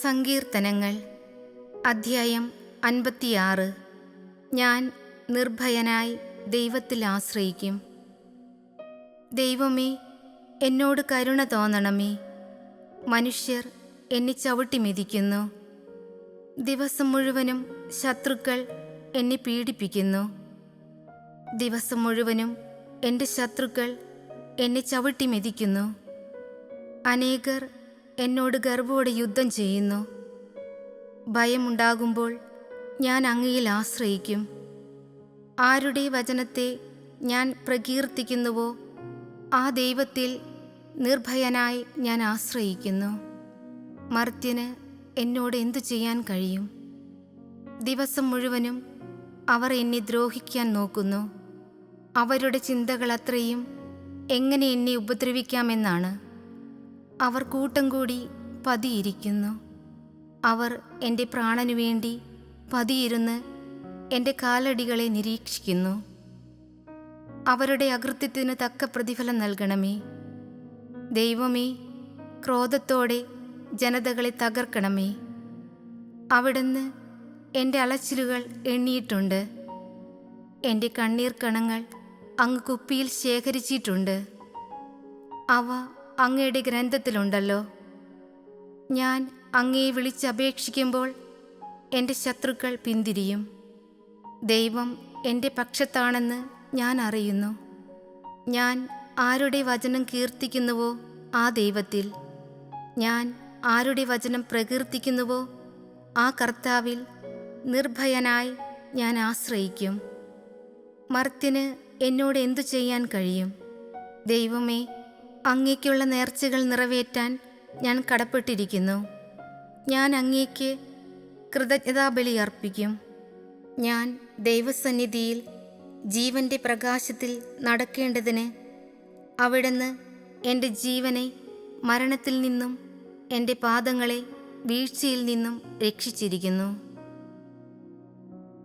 സങ്കീർത്തനങ്ങൾ അധ്യായം 56. ഞാൻ നിർഭയനായി ദൈവത്തിൽ ആശ്രയിക്കും. ദൈവമേ, എന്നോട് കരുണ തോന്നണമേ. മനുഷ്യർ എന്നെ ചവിട്ടി മെതിക്കുന്നു. ദിവസം മുഴുവനും ശത്രുക്കൾ എന്നെ പീഡിപ്പിക്കുന്നു. ദിവസം മുഴുവനും എൻ്റെ ശത്രുക്കൾ എന്നെ ചവിട്ടി മെതിക്കുന്നു. അനേകർ എന്നോട് ഗർവ്വോടെ യുദ്ധം ചെയ്യുന്നു. ഭയമുണ്ടാകുമ്പോൾ ഞാൻ അങ്ങയിൽ ആശ്രയിക്കും. ആരുടെ വചനത്തെ ഞാൻ പ്രകീർത്തിക്കുന്നുവോ ആ ദൈവത്തിൽ നിർഭയനായി ഞാൻ ആശ്രയിക്കുന്നു. മർത്യന് എന്നോട് എന്തു ചെയ്യാൻ കഴിയും? ദിവസം മുഴുവനും അവർ എന്നെ ദ്രോഹിക്കാൻ നോക്കുന്നു. അവരുടെ ചിന്തകൾ അത്രയും എങ്ങനെ എന്നെ ഉപദ്രവിക്കാമെന്നാണ്. അവർ കൂട്ടം കൂടി പതിയിരിക്കുന്നു. അവർ എൻ്റെ പ്രാണനു വേണ്ടി പതിയിരുന്ന് എൻ്റെ കാലടികളെ നിരീക്ഷിക്കുന്നു. അവരുടെ അകൃത്യത്തിന് തക്ക പ്രതിഫലം നൽകണമേ. ദൈവമേ, ക്രോധത്തോടെ ജനതകളെ തകർക്കണമേ. അവിടുന്ന് എൻ്റെ അലച്ചിലുകൾ എണ്ണിയിട്ടുണ്ട്. എൻ്റെ കണ്ണീർ കണങ്ങൾ അങ്ങ് കുപ്പിയിൽ ശേഖരിച്ചിട്ടുണ്ട്. അവ അങ്ങയുടെ ഗ്രന്ഥത്തിലുണ്ടല്ലോ. ഞാൻ അങ്ങയെ വിളിച്ചപേക്ഷിക്കുമ്പോൾ എൻ്റെ ശത്രുക്കൾ പിന്തിരിയും. ദൈവം എൻ്റെ പക്ഷത്താണെന്ന് ഞാൻ അറിയുന്നു. ഞാൻ ആരുടെ വചനം കീർത്തിക്കുന്നുവോ ആ ദൈവത്തിൽ, ഞാൻ ആരുടെ വചനം പ്രകീർത്തിക്കുന്നുവോ ആ കർത്താവിൽ നിർഭയനായി ഞാൻ ആശ്രയിക്കും. മർത്യന് എന്നോട് എന്തു ചെയ്യാൻ കഴിയും? ദൈവമേ, അങ്ങേക്കുള്ള നേർച്ചകൾ നിറവേറ്റാൻ ഞാൻ കടപ്പെട്ടിരിക്കുന്നു. ഞാൻ അങ്ങേക്ക് കൃതജ്ഞതാബലി അർപ്പിക്കും. ഞാൻ ദൈവസന്നിധിയിൽ ജീവൻ്റെ പ്രകാശത്തിൽ നടക്കേണ്ടതിന് അവിടുന്ന് എൻ്റെ ജീവനെ മരണത്തിൽ നിന്നും എൻ്റെ പാദങ്ങളെ വീഴ്ചയിൽ നിന്നും രക്ഷിച്ചിരിക്കുന്നു.